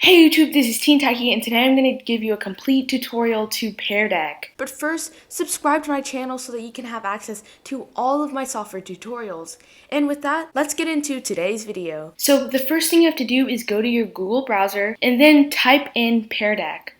Hey YouTube, this is Teen Tacky, and today I'm going to give you a complete tutorial to Pear Deck. But first, subscribe to my channel so that you can have access to all of my software tutorials. And with that, let's get into today's video. So the first thing you have to do is go to your Google browser and then type in Pear Deck.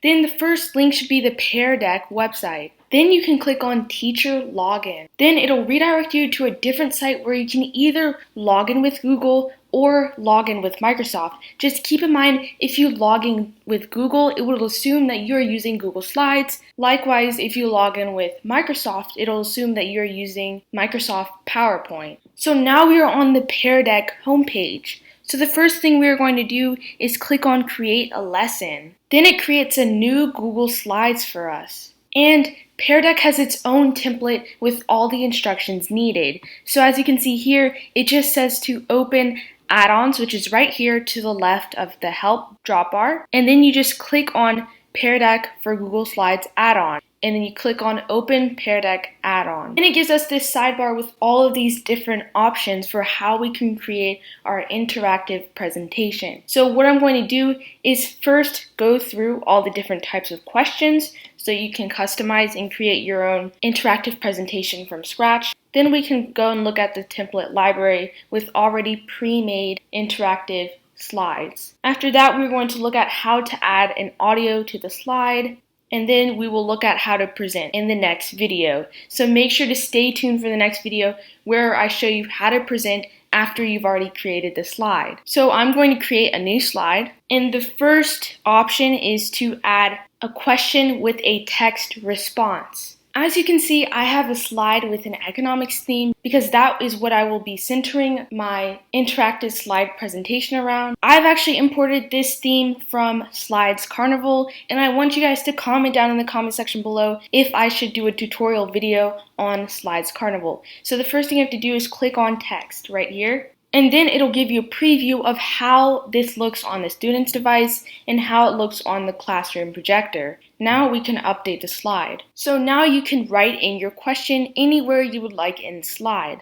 Then the first link should be the Pear Deck website. Then you can click on Teacher Login. Then it'll redirect you to a different site where you can either log in with Google or log in with Microsoft. Just keep in mind, if you log in with Google, it will assume that you're using Google Slides. Likewise, if you log in with Microsoft, it'll assume that you're using Microsoft PowerPoint. So now we are on the Pear Deck homepage. So the first thing we are going to do is click on Create a Lesson. Then it creates a new Google Slides for us. And Pear Deck has its own template with all the instructions needed. So as you can see here, it just says to open add-ons, which is right here to the left of the help drop bar. And then you just click on Pear Deck for Google Slides add-on. And then you click on Open Pear Deck Add-on. And it gives us this sidebar with all of these different options for how we can create our interactive presentation. So what I'm going to do is first go through all the different types of questions so you can customize and create your own interactive presentation from scratch. Then we can go and look at the template library with already pre-made interactive slides. After that, we're going to look at how to add an audio to the slide. And then we will look at how to present in the next video. So make sure to stay tuned for the next video where I show you how to present after you've already created the slide. So I'm going to create a new slide, and the first option is to add a question with a text response. As you can see, I have a slide with an economics theme because that is what I will be centering my interactive slide presentation around. I've actually imported this theme from Slides Carnival, and I want you guys to comment down in the comment section below if I should do a tutorial video on Slides Carnival. So the first thing you have to do is click on text right here. And then it'll give you a preview of how this looks on the student's device and how it looks on the classroom projector. Now we can update the slide. So now you can write in your question anywhere you would like in the slide.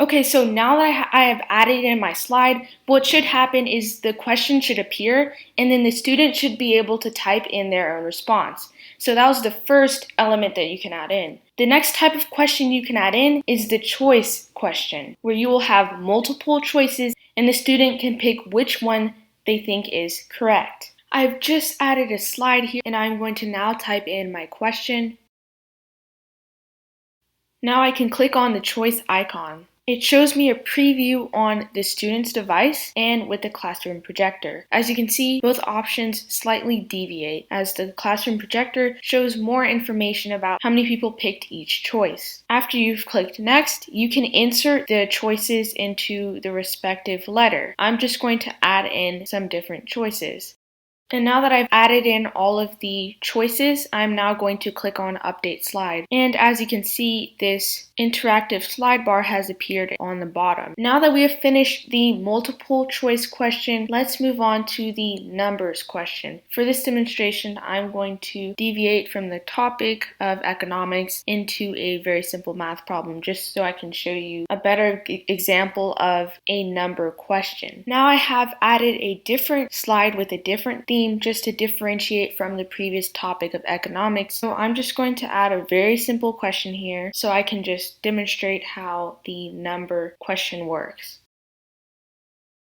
Okay, so now that I have added in my slide, what should happen is the question should appear and then the student should be able to type in their own response. So that was the first element that you can add in. The next type of question you can add in is the choice question, where you will have multiple choices and the student can pick which one they think is correct. I've just added a slide here and I'm going to now type in my question. Now I can click on the choice icon. It shows me a preview on the student's device and with the classroom projector. As you can see, both options slightly deviate, as the classroom projector shows more information about how many people picked each choice. After you've clicked next, you can insert the choices into the respective letter. I'm just going to add in some different choices. And now that I've added in all of the choices, I'm now going to click on Update Slide. And as you can see, this interactive slide bar has appeared on the bottom. Now that we have finished the multiple choice question, let's move on to the numbers question. For this demonstration, I'm going to deviate from the topic of economics into a very simple math problem, just so I can show you a better example of a number question. Now I have added a different slide with a different theme just to differentiate from the previous topic of economics. So I'm just going to add a very simple question here so I can just demonstrate how the number question works.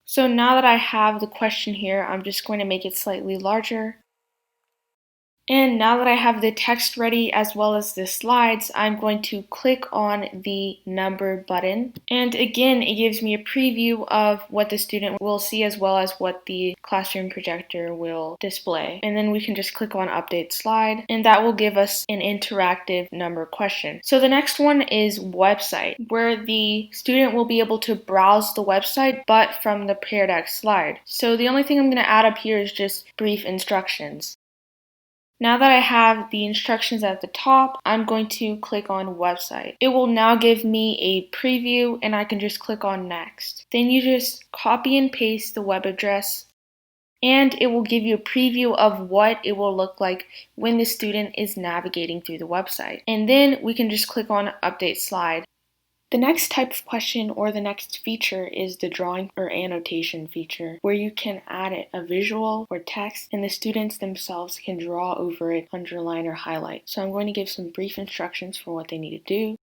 So now that I have the question here, I'm just going to make it slightly larger. And now that I have the text ready as well as the slides, I'm going to click on the number button. And again, it gives me a preview of what the student will see as well as what the classroom projector will display. And then we can just click on Update Slide, and that will give us an interactive number question. So the next one is website, where the student will be able to browse the website, but from the Pear Deck slide. So the only thing I'm going to add up here is just brief instructions. Now that I have the instructions at the top, I'm going to click on website. It will now give me a preview and I can just click on next. Then you just copy and paste the web address and it will give you a preview of what it will look like when the student is navigating through the website. And then we can just click on update slide. The next type of question or the next feature is the drawing or annotation feature, where you can add a visual or text and the students themselves can draw over it, underline, or highlight. So I'm going to give some brief instructions for what they need to do.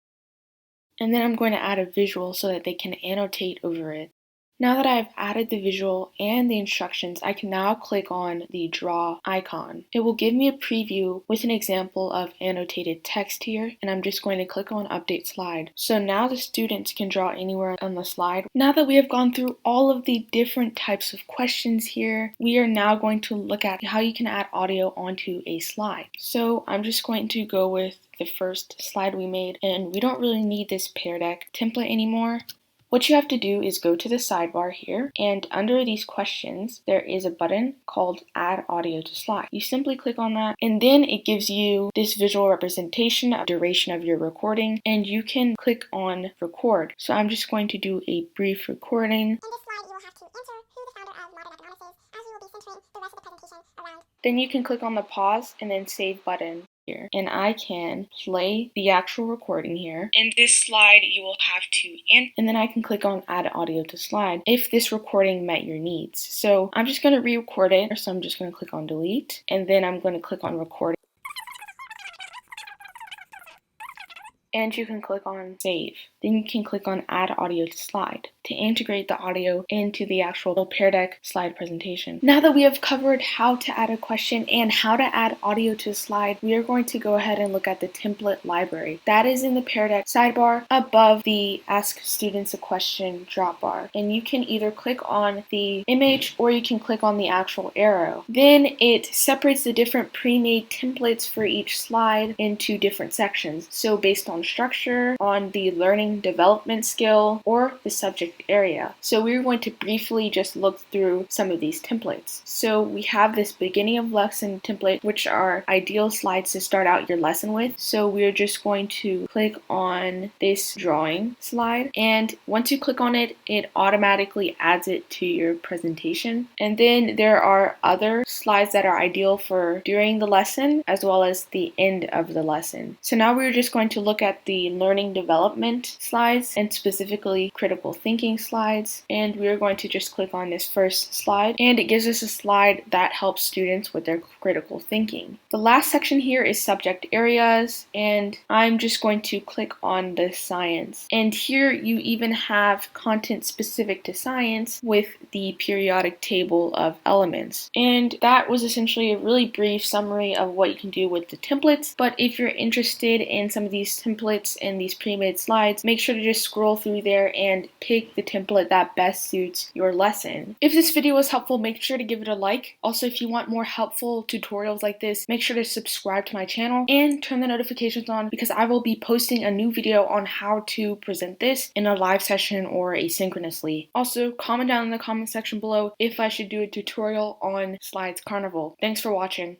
And then I'm going to add a visual so that they can annotate over it. Now that I've added the visual and the instructions, I can now click on the draw icon. It will give me a preview with an example of annotated text here, and I'm just going to click on update slide. So now the students can draw anywhere on the slide. Now that we have gone through all of the different types of questions here, we are now going to look at how you can add audio onto a slide. So I'm just going to go with the first slide we made, and we don't really need this Pear Deck template anymore. What you have to do is go to the sidebar here, and under these questions there is a button called Add Audio to Slide. You simply click on that, and then it gives you this visual representation of duration of your recording, and you can click on Record. So I'm just going to do a brief recording. In this slide you will have to enter who the founder of Modern Economics is, as we will be centering the rest of the presentation around. Then you can click on the pause and then save button here, and I can play the actual recording here. In this slide you will have to enter, and then I can click on Add Audio to Slide if this recording met your needs. So I'm just going to re-record it, so I'm just going to click on delete, and then I'm going to click on record, and you can click on save. Then you can click on Add Audio to Slide to integrate the audio into the actual Pear Deck slide presentation. Now that we have covered how to add a question and how to add audio to a slide, we are going to go ahead and look at the template library. That is in the Pear Deck sidebar above the Ask Students a Question drop bar. And you can either click on the image or you can click on the actual arrow. Then it separates the different pre-made templates for each slide into different sections. So based on structure, on the learning development skill, or the subject area. So we're going to briefly just look through some of these templates. So we have this beginning of lesson template, which are ideal slides to start out your lesson with. So we're just going to click on this drawing slide, and once you click on it, it automatically adds it to your presentation. And then there are other slides that are ideal for during the lesson as well as the end of the lesson. So now we're just going to look at the learning development slides and specifically critical thinking slides, and we're going to just click on this first slide, and it gives us a slide that helps students with their critical thinking. The last section here is subject areas, and I'm just going to click on the science, and here you even have content specific to science with the periodic table of elements. And that was essentially a really brief summary of what you can do with the templates, but if you're interested in some of these templates and these pre-made slides, make sure to just scroll through there and pick the template that best suits your lesson. If this video was helpful, make sure to give it a like. Also, if you want more helpful tutorials like this, make sure to subscribe to my channel and turn the notifications on, because I will be posting a new video on how to present this in a live session or asynchronously. Also, comment down in the comment section below if I should do a tutorial on Slides Carnival. Thanks for watching.